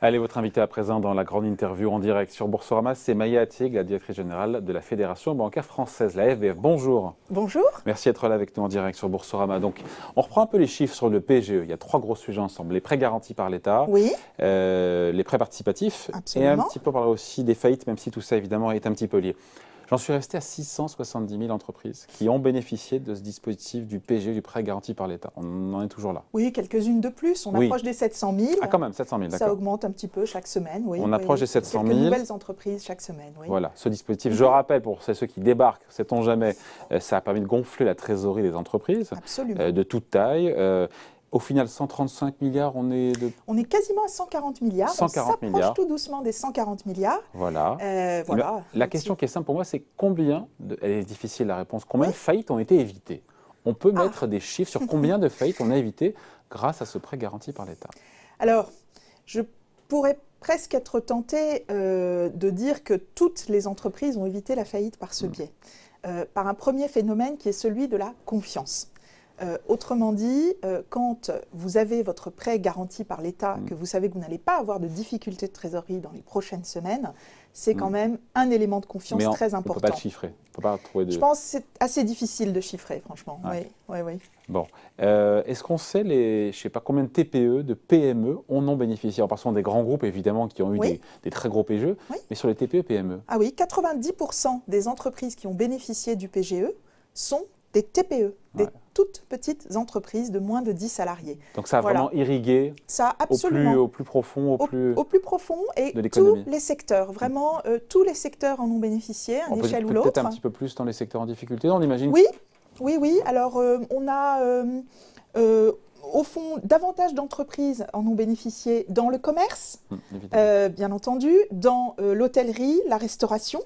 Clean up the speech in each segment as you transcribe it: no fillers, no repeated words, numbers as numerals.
Allez, votre invitée à présent dans la grande interview en direct sur Boursorama, c'est Maya Attieg, la directrice générale de la Fédération bancaire française, la FBF. Bonjour. Bonjour. Merci d'être là avec nous en direct sur Boursorama. Donc, on reprend un peu les chiffres sur le PGE. Il y a trois gros sujets ensemble. Les prêts garantis par l'État, Oui. Les prêts participatifs Absolument. et un petit peu parler aussi des faillites, même si tout ça évidemment est un petit peu lié. J'en suis resté à 670 000 entreprises qui ont bénéficié de ce dispositif du PGE, du prêt garanti par l'État. On en est toujours là. Oui, quelques-unes de plus. On approche des 700 000. Ah, quand même, 700 000, d'accord. Ça augmente un petit peu chaque semaine. Oui, On approche des 700 000. Quelques nouvelles entreprises chaque semaine. Oui. Voilà, ce dispositif, je rappelle pour ceux qui débarquent, sait-on jamais, ça a permis de gonfler la trésorerie des entreprises. Absolument. De toute taille. Au final, 135 milliards, on est quasiment à 140 milliards. 140 milliards. On s'approche tout doucement des 140 milliards. Voilà. Voilà. La question qui est simple pour moi, c'est combien, elle est difficile la réponse, combien de faillites ont été évitées? On peut mettre des chiffres sur combien de faillites on a évitées grâce à ce prêt garanti par l'État. Alors, je pourrais presque être tentée de dire que toutes les entreprises ont évité la faillite par ce biais, par un premier phénomène qui est celui de la confiance. Autrement dit, quand vous avez votre prêt garanti par l'État, que vous savez que vous n'allez pas avoir de difficultés de trésorerie dans les prochaines semaines, c'est quand même un élément de confiance très important. On ne peut pas le chiffrer. On peut pas trouver de... Je pense que c'est assez difficile de chiffrer, franchement. Ouais. Oui. Bon. Est-ce qu'on sait je ne sais pas combien de TPE, de PME en ont bénéficié? En passant des grands groupes, évidemment, qui ont eu des très gros PGE, mais sur les TPE, PME. Ah oui, 90% des entreprises qui ont bénéficié du PGE sont des TPE, des toutes petites entreprises de moins de 10 salariés. Donc ça a vraiment irrigué au plus profond, au plus profond, et de tous les secteurs, vraiment tous les secteurs en ont bénéficié, à une échelle ou l'autre. Peut-être un petit peu plus dans les secteurs en difficulté, on imagine. Oui. Alors on a au fond davantage d'entreprises en ont bénéficié dans le commerce, bien entendu, dans l'hôtellerie, la restauration.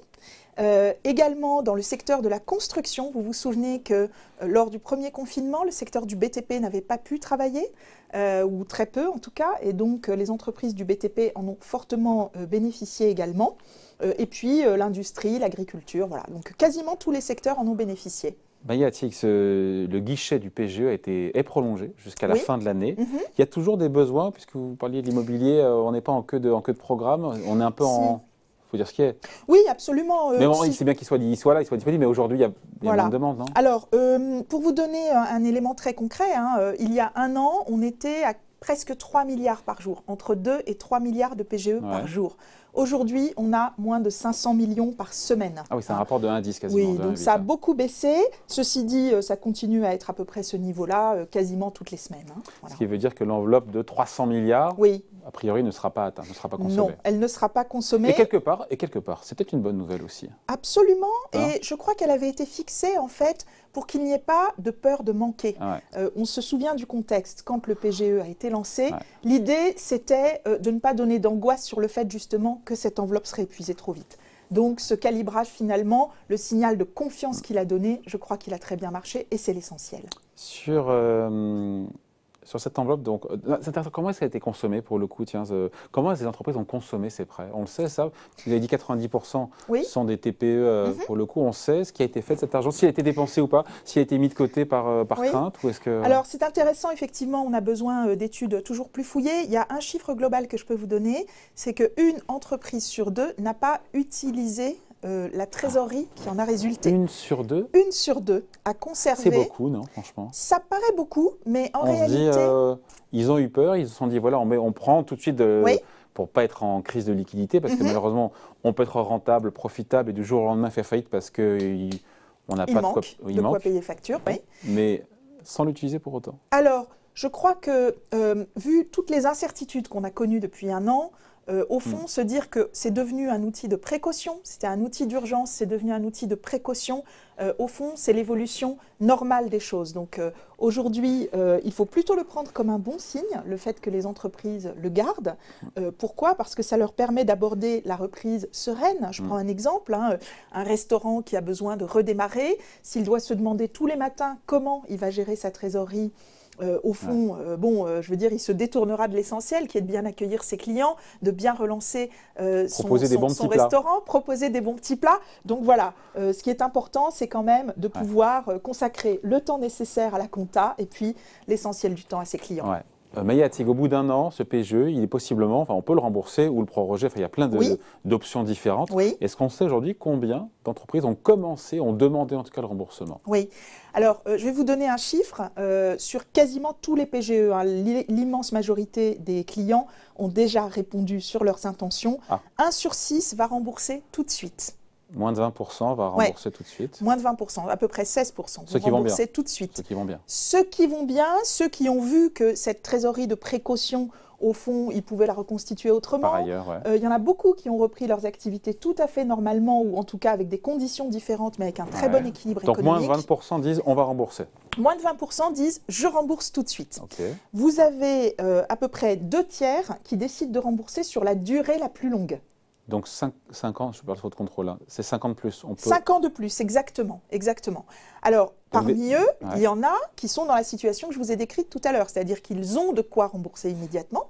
Également dans le secteur de la construction, vous vous souvenez que lors du premier confinement, le secteur du BTP n'avait pas pu travailler, ou très peu en tout cas, et donc les entreprises du BTP en ont fortement bénéficié également. Et puis l'industrie, l'agriculture, voilà. Donc quasiment tous les secteurs en ont bénéficié. Maya Attieg, le guichet du PGE est prolongé jusqu'à la fin de l'année. Il y a toujours des besoins, puisque vous parliez de l'immobilier, on n'est pas en queue de programme, on est un peu en... Il faut dire ce qu'il y a. Oui, absolument. Mais bon, c'est bien qu'il soit là, il soit disponible, mais aujourd'hui, il y a moins de demandes, non? Alors, pour vous donner un élément très concret, il y a un an, on était à presque 3 milliards par jour, entre 2 et 3 milliards de PGE par jour. Aujourd'hui, on a moins de 500 millions par semaine. Ah oui, c'est un rapport de 1 à 10 quasiment. Oui, donc ça a beaucoup baissé. Ceci dit, ça continue à être à peu près ce niveau-là quasiment toutes les semaines. Ce qui veut dire que l'enveloppe de 300 milliards, a priori, ne sera pas atteinte, ne sera pas consommée. Non, elle ne sera pas consommée. Et quelque part, c'est peut-être une bonne nouvelle aussi. Absolument, et je crois qu'elle avait été fixée en fait pour qu'il n'y ait pas de peur de manquer. On se souvient du contexte, quand le PGE a été lancé, l'idée c'était de ne pas donner d'angoisse sur le fait justement que cette enveloppe serait épuisée trop vite. Donc ce calibrage finalement, le signal de confiance qu'il a donné, je crois qu'il a très bien marché et c'est l'essentiel. Sur cette enveloppe, donc, comment est-ce qu'elle a été consommée pour le coup? Comment ces entreprises ont consommé ces prêts? On le sait, ça. Vous avez dit 90% sont des TPE. Pour le coup, on sait ce qui a été fait de cet argent, s'il a été dépensé ou pas, s'il a été mis de côté par crainte ou est-ce que... Alors, c'est intéressant, effectivement, on a besoin d'études toujours plus fouillées. Il y a un chiffre global que je peux vous donner, c'est qu'une entreprise sur deux n'a pas utilisé la trésorerie qui en a résulté. Une sur deux? Une sur deux a conservé. C'est beaucoup, non, franchement? Ça paraît beaucoup, mais en réalité... ils ont eu peur, ils se sont dit, voilà, on prend tout de suite pour ne pas être en crise de liquidité, parce que malheureusement, on peut être rentable, profitable, et du jour au lendemain faire faillite parce qu'on n'a pas de quoi payer facture. Mais sans l'utiliser pour autant. Alors, je crois que, vu toutes les incertitudes qu'on a connues depuis un an, au fond, se dire que c'est devenu un outil de précaution, c'était un outil d'urgence, c'est devenu un outil de précaution, au fond, c'est l'évolution normale des choses. Donc aujourd'hui, il faut plutôt le prendre comme un bon signe, le fait que les entreprises le gardent. Pourquoi? Parce que ça leur permet d'aborder la reprise sereine. Je prends un exemple, un restaurant qui a besoin de redémarrer, s'il doit se demander tous les matins comment il va gérer sa trésorerie, au fond, je veux dire, il se détournera de l'essentiel, qui est de bien accueillir ses clients, de bien relancer son restaurant, proposer des bons petits plats. Donc voilà, ce qui est important, c'est quand même de pouvoir consacrer le temps nécessaire à la compta et puis l'essentiel du temps à ses clients. Maïatic, au bout d'un an, ce PGE, il est possiblement, enfin, on peut le rembourser ou le proroger. Enfin, il y a plein d'options différentes. Oui. Est-ce qu'on sait aujourd'hui combien d'entreprises ont commencé, ont demandé en tout cas le remboursement? Oui. Alors, je vais vous donner un chiffre. Sur quasiment tous les PGE, hein, l'immense majorité des clients ont déjà répondu sur leurs intentions. 1 sur 6 va rembourser tout de suite. Moins de 20% va rembourser tout de suite. Moins de 20%, à peu près 16% vont rembourser tout de suite. Ceux qui vont bien. Ceux qui vont bien, ceux qui ont vu que cette trésorerie de précaution, au fond, ils pouvaient la reconstituer autrement. Par ailleurs, il y en a beaucoup qui ont repris leurs activités tout à fait normalement, ou en tout cas avec des conditions différentes, mais avec un très bon équilibre économique. Donc moins de 20% disent on va rembourser. Moins de 20% disent je rembourse tout de suite. Vous avez à peu près 2 tiers qui décident de rembourser sur la durée la plus longue. Donc 5 ans, je parle trop de contrôle, hein. C'est 5 ans de plus. 5 ans de plus, exactement. Alors, parmi eux, il y en a qui sont dans la situation que je vous ai décrite tout à l'heure, c'est-à-dire qu'ils ont de quoi rembourser immédiatement.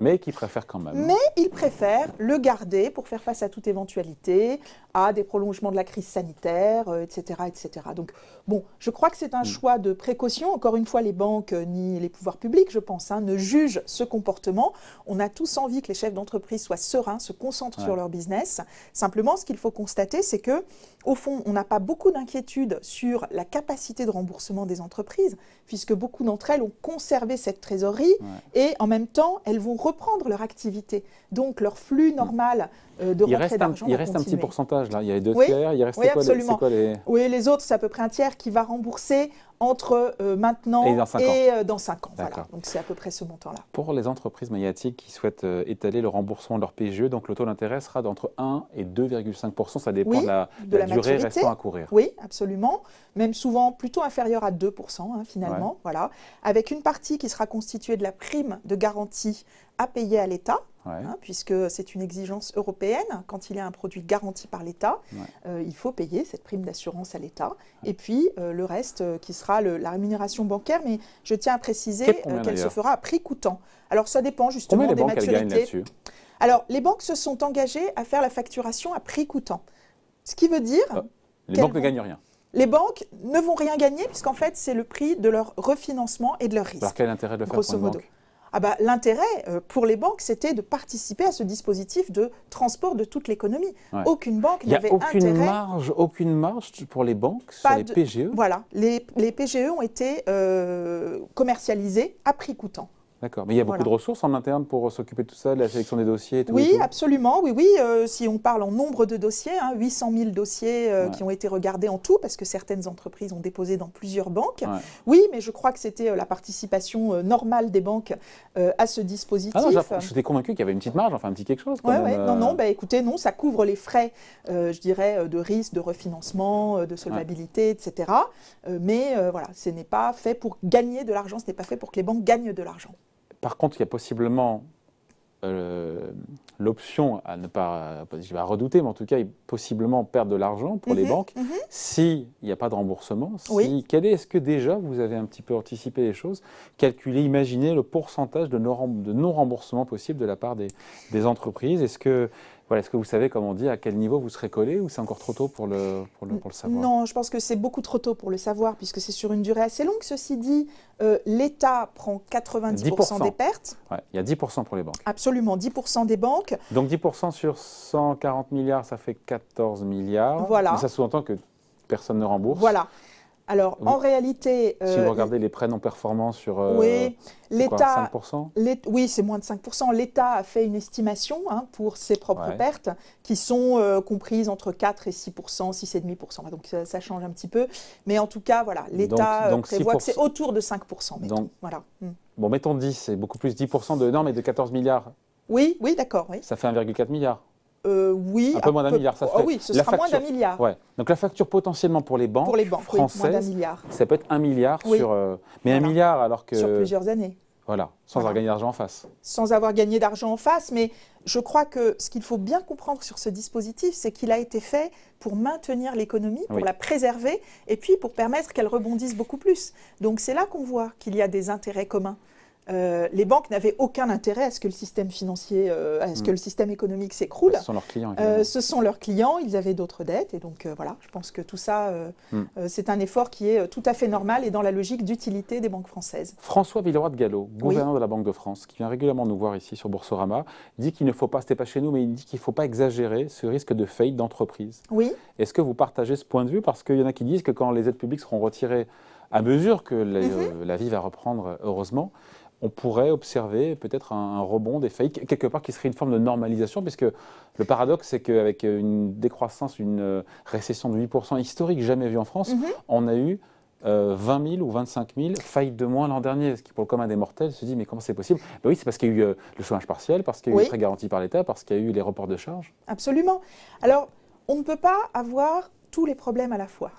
Mais qui préfèrent quand même. Mais ils préfèrent le garder pour faire face à toute éventualité, à des prolongements de la crise sanitaire, etc., etc. Donc, bon, je crois que c'est un choix de précaution. Encore une fois, les banques ni les pouvoirs publics, je pense, ne jugent ce comportement. On a tous envie que les chefs d'entreprise soient sereins, se concentrent sur leur business. Simplement, ce qu'il faut constater, c'est que, au fond, on n'a pas beaucoup d'inquiétude sur la capacité de remboursement des entreprises, puisque beaucoup d'entre elles ont conservé cette trésorerie et, en même temps, elles vont reprendre leur activité. Donc, leur flux normal de rentrée d'argent. Il reste un petit pourcentage, là. Il y a 2 tiers. Il reste quoi les... Oui, les autres, c'est à peu près un tiers qui va rembourser entre maintenant et dans 5 ans. Voilà. Donc, c'est à peu près ce montant-là. Pour les entreprises Maïatic qui souhaitent étaler le remboursement de leur PGE, donc le taux d'intérêt sera d'entre 1 et 2,5%. Ça dépend de la durée restant à courir. Oui, absolument. Même souvent plutôt inférieur à 2%, finalement. Voilà. Avec une partie qui sera constituée de la prime de garantie à payer à l'État. Puisque c'est une exigence européenne. Quand il y a un produit garanti par l'État, il faut payer cette prime d'assurance à l'État. Et puis, le reste qui sera la rémunération bancaire. Mais je tiens à préciser qu'elle se fera à prix coûtant. Alors, ça dépend justement des maturités. Alors, les banques se sont engagées à faire la facturation à prix coûtant. Ce qui veut dire... les banques ne gagnent rien. Les banques ne vont rien gagner puisqu'en fait, c'est le prix de leur refinancement et de leur risque. Alors, quel intérêt de le faire pour une banque ? L'intérêt pour les banques, c'était de participer à ce dispositif de transport de toute l'économie. Aucune banque n'avait intérêt... Il n'y a aucune marge pour les banques sur les PGE? Voilà, les PGE ont été commercialisés à prix coûtant. D'accord, mais il y a beaucoup de ressources en interne pour s'occuper de tout ça, de la sélection des dossiers et tout. Oui, absolument, oui. Si on parle en nombre de dossiers, 800 000 dossiers qui ont été regardés en tout, parce que certaines entreprises ont déposé dans plusieurs banques. Oui, mais je crois que c'était la participation normale des banques à ce dispositif. J'étais convaincu qu'il y avait une petite marge, enfin un petit quelque chose. Non, écoutez, non, ça couvre les frais, je dirais, de risque, de refinancement, de solvabilité, etc. Mais voilà, ce n'est pas fait pour gagner de l'argent, ce n'est pas fait pour que les banques gagnent de l'argent. Par contre, il y a possiblement l'option à ne pas, je vais redouter, mais en tout cas, possiblement perdre de l'argent pour les banques s'il n'y a pas de remboursement. Est-ce que déjà, vous avez un petit peu anticipé les choses, calculé, imaginé le pourcentage de non-remboursement possible de la part des entreprises? Est-ce que vous savez, comme on dit, à quel niveau vous serez collé ou c'est encore trop tôt pour le savoir? Non, je pense que c'est beaucoup trop tôt pour le savoir puisque c'est sur une durée assez longue. Ceci dit, l'État prend 90% des pertes. Il y a 10% pour les banques. Absolument, 10% des banques. Donc 10% sur 140 milliards, ça fait 14 milliards. Voilà. Mais ça sous-entend que personne ne rembourse. Voilà. Alors, en réalité... si vous regardez les prêts non performants sur l'État, 5%. Oui, c'est moins de 5%. L'État a fait une estimation pour ses propres pertes qui sont comprises entre 4 et 6%, 6,5%. Donc, ça change un petit peu. Mais en tout cas, voilà, l'État prévoit que c'est autour de 5%. Donc, voilà. Bon, mettons 10, c'est beaucoup plus 10% de 14 milliards. Oui, d'accord. Oui. Ça fait 1,4 milliard. Oui, un peu moins d'un milliard. Ça oui, ce sera moins d'un milliard. Donc la facture potentiellement pour les banques françaises, moins d'un milliard. Ça peut être 1 milliard sur... mais 1 milliard alors que... Sur plusieurs années. Voilà, sans avoir gagné d'argent en face. Sans avoir gagné d'argent en face, mais je crois que ce qu'il faut bien comprendre sur ce dispositif, c'est qu'il a été fait pour maintenir l'économie, pour la préserver, et puis pour permettre qu'elle rebondisse beaucoup plus. Donc c'est là qu'on voit qu'il y a des intérêts communs. les banques n'avaient aucun intérêt à ce que le système financier, à ce que le système économique s'écroule. Ce sont leurs clients. Ce sont leurs clients, ils avaient d'autres dettes. Et donc voilà, je pense que tout ça, c'est un effort qui est tout à fait normal et dans la logique d'utilité des banques françaises. François Villeroy de Galhau, gouverneur de la Banque de France, qui vient régulièrement nous voir ici sur Boursorama, dit qu'il ne faut pas, c'était pas chez nous, mais il dit qu'il ne faut pas exagérer ce risque de faillite d'entreprise. Oui. Est-ce que vous partagez ce point de vue? Parce qu'il y en a qui disent que quand les aides publiques seront retirées à mesure que la vie va reprendre, heureusement, on pourrait observer peut-être un rebond des faillites, quelque part qui serait une forme de normalisation, puisque le paradoxe, c'est qu'avec une décroissance, une récession de 8% historique jamais vue en France, on a eu 20 000 ou 25 000 faillites de moins l'an dernier, ce qui pour le commun des mortels se dit mais comment c'est possible? Ben oui, c'est parce qu'il y a eu le chômage partiel, parce qu'il y a eu les prêts garantis par l'État, parce qu'il y a eu les reports de charges. Absolument. Alors, on ne peut pas avoir tous les problèmes à la fois.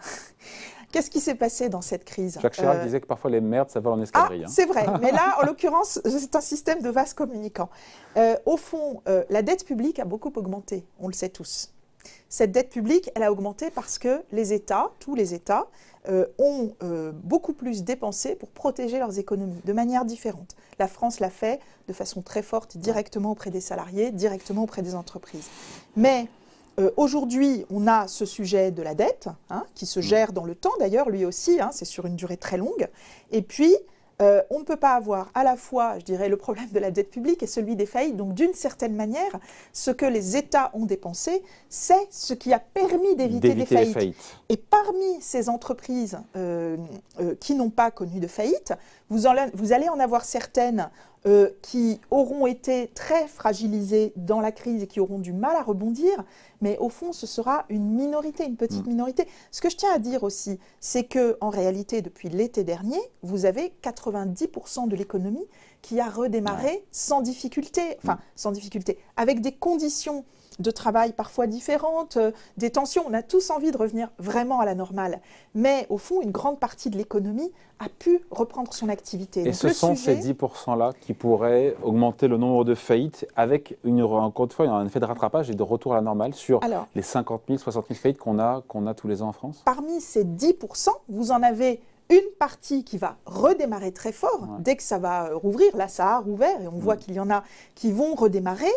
Qu'est-ce qui s'est passé dans cette crise? Jacques Chirac disait que parfois les merdes, ça vole en escadrille. C'est vrai, mais là, en l'occurrence, c'est un système de vases communicants. Au fond, la dette publique a beaucoup augmenté, on le sait tous. Cette dette publique, elle a augmenté parce que les États, tous les États, ont beaucoup plus dépensé pour protéger leurs économies, de manière différente. La France l'a fait de façon très forte, directement auprès des salariés, directement auprès des entreprises. Mais aujourd'hui, on a ce sujet de la dette, qui se gère dans le temps d'ailleurs, lui aussi, c'est sur une durée très longue. Et puis, on ne peut pas avoir à la fois, je dirais, le problème de la dette publique et celui des faillites. Donc, d'une certaine manière, ce que les États ont dépensé, c'est ce qui a permis d'éviter des faillites. Et parmi ces entreprises qui n'ont pas connu de faillite, vous allez en avoir certaines qui auront été très fragilisées dans la crise et qui auront du mal à rebondir, mais au fond, ce sera une minorité, une petite minorité. Ce que je tiens à dire aussi, c'est qu'en réalité, depuis l'été dernier, vous avez 90% de l'économie qui a redémarré sans difficulté, sans difficulté, avec des conditions de travail parfois différentes, des tensions. On a tous envie de revenir vraiment à la normale. Mais au fond, une grande partie de l'économie a pu reprendre son activité. Et donc, ce sont ces 10%-là qui pourraient augmenter le nombre de faillites avec, encore une fois, un effet de rattrapage et de retour à la normale sur les 50 000, 60 000 faillites qu'on a tous les ans en France? Parmi ces 10%, vous en avez une partie qui va redémarrer très fort dès que ça va rouvrir. Là, ça a rouvert et on voit qu'il y en a qui vont redémarrer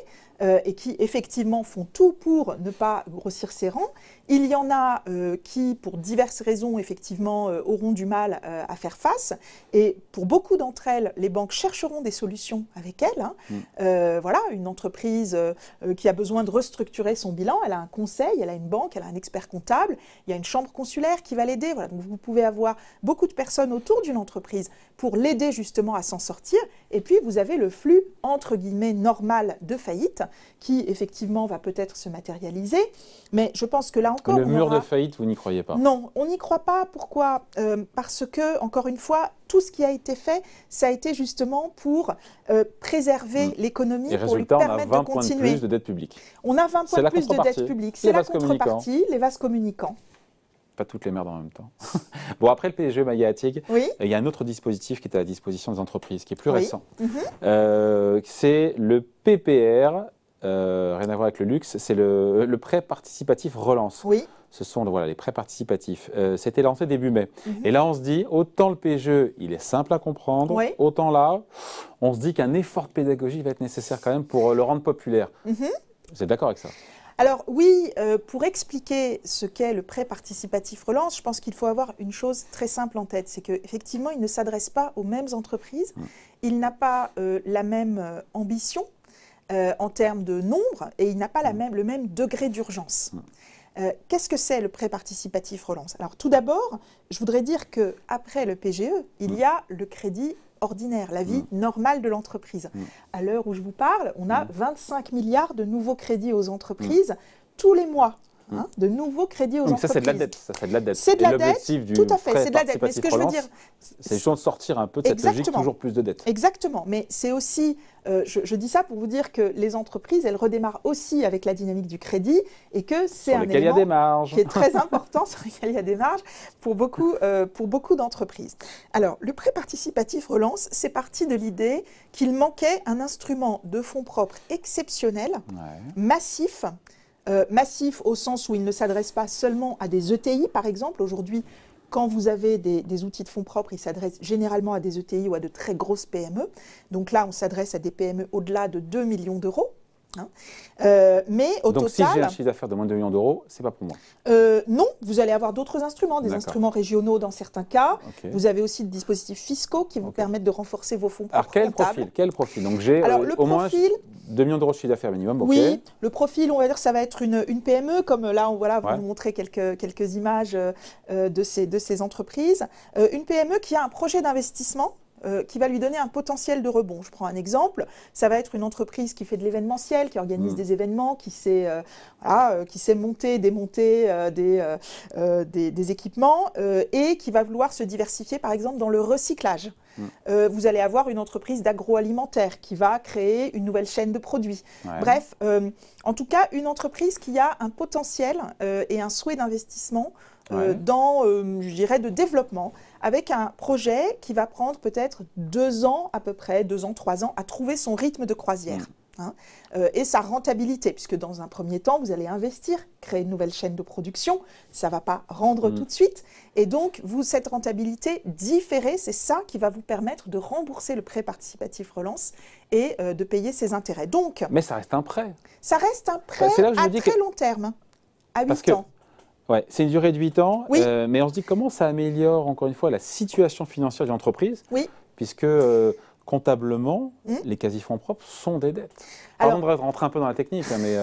et qui, effectivement, font tout pour ne pas grossir ses rangs. Il y en a qui, pour diverses raisons, effectivement, auront du mal à faire face. Et pour beaucoup d'entre elles, les banques chercheront des solutions avec elles. Voilà, une entreprise qui a besoin de restructurer son bilan, elle a un conseil, elle a une banque, elle a un expert comptable, il y a une chambre consulaire qui va l'aider. Voilà, donc vous pouvez avoir beaucoup de personnes autour d'une entreprise pour l'aider justement à s'en sortir. Et puis, vous avez le flux, entre guillemets, normal de faillite qui, effectivement, va peut-être se matérialiser. Mais je pense que là encore... Le mur de faillite, vous n'y croyez pas? Non, on n'y croit pas. Pourquoi? Parce que, encore une fois, tout ce qui a été fait, ça a été justement pour préserver l'économie, pour lui permettre de continuer. On a 20 points de plus de dette publique. On a 20 points de plus de dette publique. C'est la contrepartie, les vases communicants. Pas toutes les merdes en même temps. Bon, après le PGE Maillet-Attig, il y a un autre dispositif qui est à la disposition des entreprises, qui est plus récent. C'est le PPR, rien à voir avec le luxe, c'est le prêt participatif relance. Ce sont les prêts participatifs. C'était lancé début mai. Et là, on se dit, autant le PGE, il est simple à comprendre, autant là, on se dit qu'un effort de pédagogie va être nécessaire quand même pour le rendre populaire. Vous êtes d'accord avec ça? Alors oui, pour expliquer ce qu'est le prêt participatif relance, je pense qu'il faut avoir une chose très simple en tête, c'est qu'effectivement, il ne s'adresse pas aux mêmes entreprises, il n'a pas la même ambition en termes de nombre et il n'a pas le même degré d'urgence. Qu'est-ce que c'est le prêt participatif relance? Alors tout d'abord, je voudrais dire qu'après le PGE, il y a le crédit ordinaire, la vie normale de l'entreprise. À l'heure où je vous parle, on a 25 milliards de nouveaux crédits aux entreprises tous les mois. De nouveaux crédits aux entreprises. Ça, c'est de la dette. Ça, c'est de la dette. C'est de la dette, tout à fait, c'est de la dette. Mais ce que je veux dire... C'est justement de sortir un peu de cette logique, toujours plus de dettes. Exactement, mais c'est aussi... je dis ça pour vous dire que les entreprises, elles redémarrent aussi avec la dynamique du crédit et que c'est un élément qui est très important sur lequel il y a des marges pour beaucoup d'entreprises. Alors, le prêt participatif relance, c'est parti de l'idée qu'il manquait un instrument de fonds propres exceptionnel, massif, massif au sens où il ne s'adresse pas seulement à des ETI, par exemple. Aujourd'hui, quand vous avez des outils de fonds propres, ils s'adressent généralement à des ETI ou à de très grosses PME. Donc là, on s'adresse à des PME au-delà de 2 millions d'euros. Hein. Mais au Donc, total, si j'ai un chiffre d'affaires de moins de 2 millions d'euros, c'est pas pour moi. Non, vous allez avoir d'autres instruments, des instruments régionaux dans certains cas. Okay. Vous avez aussi des dispositifs fiscaux qui vous permettent de renforcer vos fonds propres. Alors, quel profil? Donc, j'ai au moins 2 millions d'euros de chiffre d'affaires minimum. Okay. Oui, le profil, on va dire, ça va être une PME, comme là, vous nous montrez quelques images de ces entreprises. Une PME qui a un projet d'investissement qui va lui donner un potentiel de rebond. Je prends un exemple, ça va être une entreprise qui fait de l'événementiel, qui organise des événements, qui sait monter, démonter des équipements et qui va vouloir se diversifier par exemple dans le recyclage. Vous allez avoir une entreprise d'agroalimentaire qui va créer une nouvelle chaîne de produits. Ouais. Bref, en tout cas, une entreprise qui a un potentiel et un souhait d'investissement dans, je dirais, de développement, avec un projet qui va prendre peut-être 2 ans à peu près, 2 ans, 3 ans, à trouver son rythme de croisière. Hein, et sa rentabilité, puisque dans un premier temps, vous allez investir, créer une nouvelle chaîne de production, ça ne va pas rendre tout de suite. Et donc, cette rentabilité différée, c'est ça qui va vous permettre de rembourser le prêt participatif relance et de payer ses intérêts. Donc, mais ça reste un prêt. Ça reste un prêt à très long terme, à 8 ans. Ouais, c'est une durée de 8 ans, oui. Mais on se dit comment ça améliore, encore une fois, la situation financière de l'entreprise, puisque comptablement, les quasi-fonds propres sont des dettes. Pardon de rentrer un peu dans la technique, mais...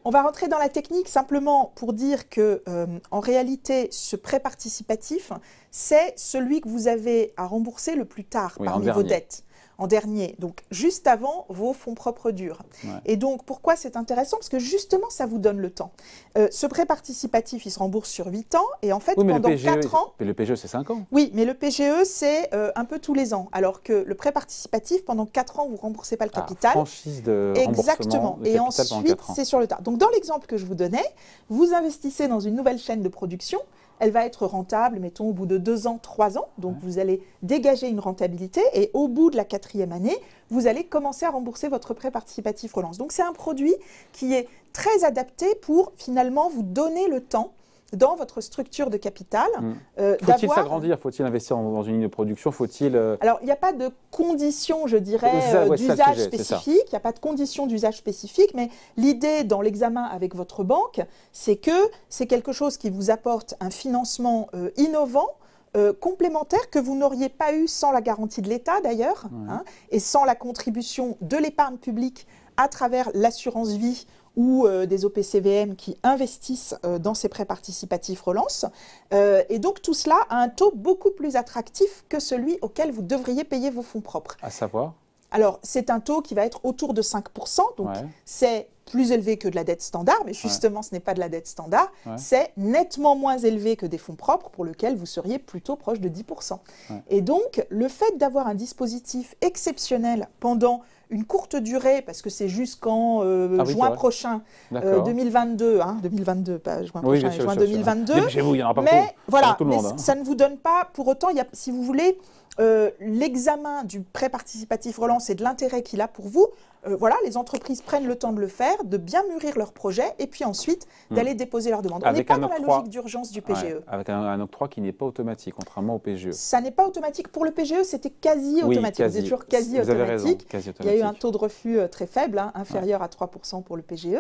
On va rentrer dans la technique simplement pour dire que, en réalité, ce prêt participatif, c'est celui que vous avez à rembourser le plus tard parmi vos dettes. En dernier, donc juste avant vos fonds propres durs. Ouais. Et donc, pourquoi c'est intéressant? Parce que justement, ça vous donne le temps. Ce prêt participatif, il se rembourse sur 8 ans, et en fait, pendant 4 ans... Mais le PGE, c'est 5 ans. Oui, mais le PGE, c'est un peu tous les ans, alors que le prêt participatif, pendant 4 ans, vous ne remboursez pas le capital. Franchise de remboursement de capital. Et ensuite, c'est sur le tas. Donc, dans l'exemple que je vous donnais, vous investissez dans une nouvelle chaîne de production. Elle va être rentable, mettons, au bout de 2 ans, 3 ans. Donc, vous allez dégager une rentabilité et au bout de la 4e année, vous allez commencer à rembourser votre prêt participatif relance. Donc, c'est un produit qui est très adapté pour finalement vous donner le temps dans votre structure de capital. Faut-il s'agrandir? Faut-il investir dans une ligne de production? Faut-il Alors, il n'y a pas de conditions, je dirais, d'usage spécifique. Il n'y a pas de conditions d'usage spécifique, mais l'idée dans l'examen avec votre banque, c'est que c'est quelque chose qui vous apporte un financement innovant, complémentaire que vous n'auriez pas eu sans la garantie de l'État d'ailleurs, et sans la contribution de l'épargne publique à travers l'assurance vie ou des OPCVM qui investissent dans ces prêts participatifs relance. Et donc tout cela a un taux beaucoup plus attractif que celui auquel vous devriez payer vos fonds propres. À savoir? Alors, c'est un taux qui va être autour de 5%, donc c'est plus élevé que de la dette standard, mais justement, ce n'est pas de la dette standard, c'est nettement moins élevé que des fonds propres pour lesquels vous seriez plutôt proche de 10%. Et donc, le fait d'avoir un dispositif exceptionnel pendant une courte durée, parce que c'est jusqu'en juin prochain, 2022, 2022, pas juin prochain, juin 2022. Mais chez vous, il n'y en aura pas voilà, tout le monde. Ça ne vous donne pas, pour autant, si vous voulez, l'examen du prêt participatif relance et de l'intérêt qu'il a pour vous, voilà, les entreprises prennent le temps de le faire, de bien mûrir leur projet et puis ensuite d'aller déposer leur demande. On n'est pas dans la logique d'urgence du PGE. Avec un octroi qui n'est pas automatique, contrairement au PGE. Ça n'est pas automatique. Pour le PGE, c'était quasi automatique. C'est toujours quasi automatique. Il y a eu un taux de refus très faible, inférieur à 3% pour le PGE.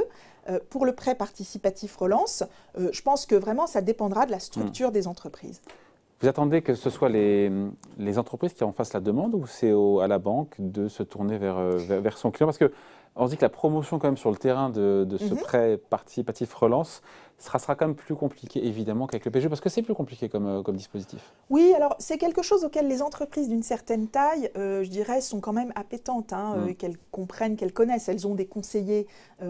Pour le prêt participatif relance, je pense que vraiment, ça dépendra de la structure des entreprises. Vous attendez que ce soit les entreprises qui en fassent la demande ou c'est à la banque de se tourner vers son client? Parce qu'on se dit que la promotion quand même sur le terrain de ce prêt participatif relance sera quand même plus compliqué évidemment qu'avec le PGE parce que c'est plus compliqué comme dispositif. Oui, alors c'est quelque chose auquel les entreprises d'une certaine taille, je dirais, sont quand même appétentes, qu'elles comprennent, qu'elles connaissent. Elles ont des conseillers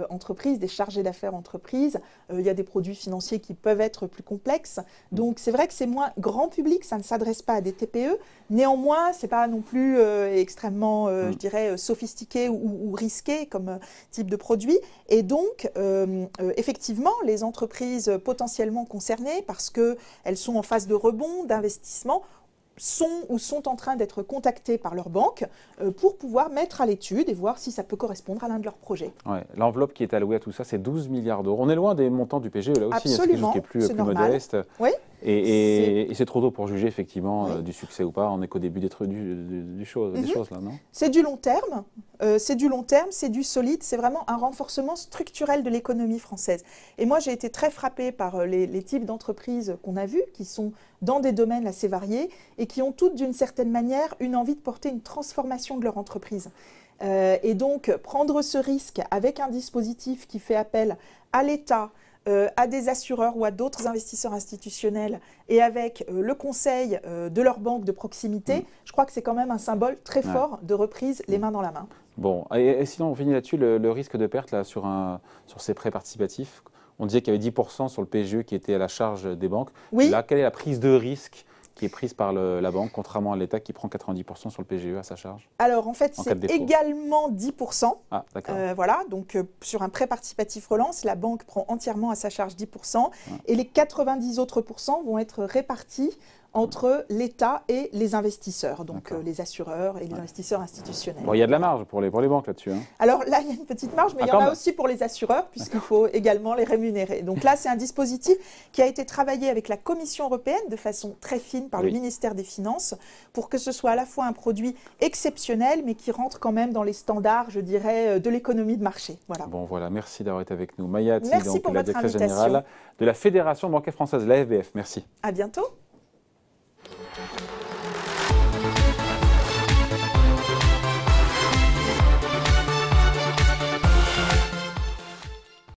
entreprises, des chargés d'affaires entreprises. Il y a des produits financiers qui peuvent être plus complexes. Donc c'est vrai que c'est moins grand public, ça ne s'adresse pas à des TPE. Néanmoins, ce n'est pas non plus extrêmement, je dirais, sophistiqué ou risqué comme type de produit. Et donc, effectivement, les entreprises potentiellement concernées parce qu'elles sont en phase de rebond, d'investissement, sont en train d'être contactées par leur banque pour pouvoir mettre à l'étude et voir si ça peut correspondre à l'un de leurs projets. Ouais, l'enveloppe qui est allouée à tout ça, c'est 12 milliards d'euros. On est loin des montants du PGE là aussi, absolument, c'est quelque chose qui est plus modeste. Oui. Et c'est trop tôt pour juger effectivement du succès ou pas. On n'est qu'au début des choses là, non? C'est du long terme, c'est du solide, c'est vraiment un renforcement structurel de l'économie française. Et moi, j'ai été très frappée par les types d'entreprises qu'on a vus, qui sont dans des domaines assez variés et qui ont toutes, d'une certaine manière, une envie de porter une transformation de leur entreprise. Et donc, prendre ce risque avec un dispositif qui fait appel à l'État, à des assureurs ou à d'autres investisseurs institutionnels et avec le conseil de leur banque de proximité, je crois que c'est quand même un symbole très fort de reprise les mains dans la main. Bon, et sinon on finit là-dessus, le risque de perte là, sur ces prêts participatifs, on disait qu'il y avait 10% sur le PGE qui était à la charge des banques. Oui. Là, quelle est la prise de risque qui est prise par la banque, contrairement à l'État qui prend 90% sur le PGE à sa charge? Alors en fait, c'est également 10%. Ah, d'accord. Voilà, donc sur un prêt participatif relance, la banque prend entièrement à sa charge 10%, et les 90 autres pourcents vont être répartis entre l'État et les investisseurs, donc les assureurs et les investisseurs institutionnels. Bon, il y a de la marge pour les banques là-dessus. Hein. Alors là, il y a une petite marge, mais il y en a aussi pour les assureurs, puisqu'il faut également les rémunérer. Donc là, c'est un dispositif qui a été travaillé avec la Commission européenne de façon très fine par le ministère des Finances, pour que ce soit à la fois un produit exceptionnel, mais qui rentre quand même dans les standards, je dirais, de l'économie de marché. Voilà. Bon, voilà, merci d'avoir été avec nous. Maya Ati, merci donc pour la votre directrice invitation. générale de la Fédération bancaire française, la FBF. Merci. À bientôt.